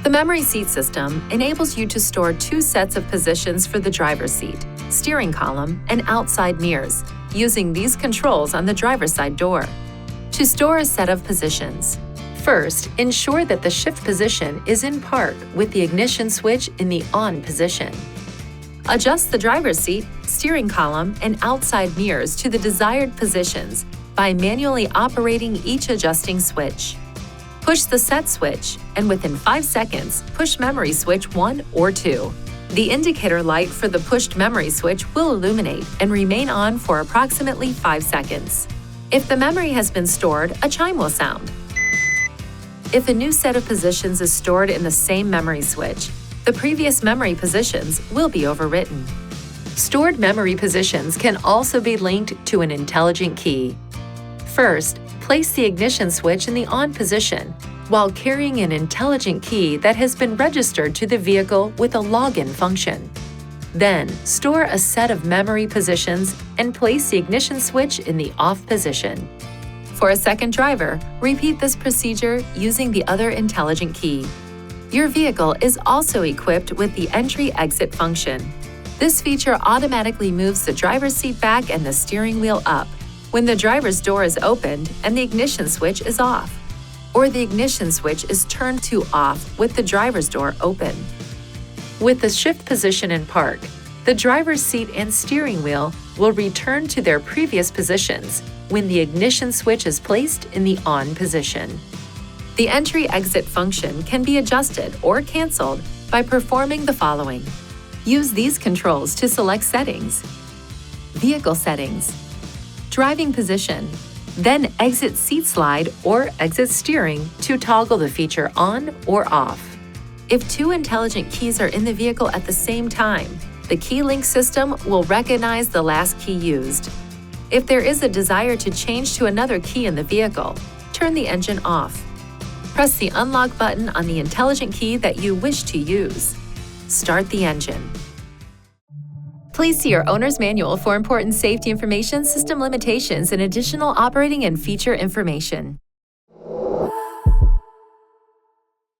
The memory seat system enables you to store two sets of positions for the driver's seat, steering column, and outside mirrors, using these controls on the driver's side door. To store a set of positions, first, ensure that the shift position is in park with the ignition switch in the on position. Adjust the driver's seat, steering column, and outside mirrors to the desired positions by manually operating each adjusting switch. Push the set switch, and within 5 seconds, push memory switch 1 or 2. The indicator light for the pushed memory switch will illuminate and remain on for approximately 5 seconds. If the memory has been stored, a chime will sound. If a new set of positions is stored in the same memory switch, the previous memory positions will be overwritten. Stored memory positions can also be linked to an intelligent key. First, place the ignition switch in the on position while carrying an intelligent key that has been registered to the vehicle with a login function. Then, store a set of memory positions and place the ignition switch in the off position. For a second driver, repeat this procedure using the other intelligent key. Your vehicle is also equipped with the entry-exit function. This feature automatically moves the driver's seat back and the steering wheel up when the driver's door is opened and the ignition switch is off, or the ignition switch is turned to off with the driver's door open. With the shift position in park, the driver's seat and steering wheel will return to their previous positions when the ignition switch is placed in the on position. The entry-exit function can be adjusted or canceled by performing the following. Use these controls to select settings. Vehicle settings. Driving position. Then exit seat slide or exit steering to toggle the feature on or off. If two intelligent keys are in the vehicle at the same time, the key link system will recognize the last key used. If there is a desire to change to another key in the vehicle, turn the engine off. Press the unlock button on the intelligent key that you wish to use. Start the engine. Please see your owner's manual for important safety information, system limitations, and additional operating and feature information.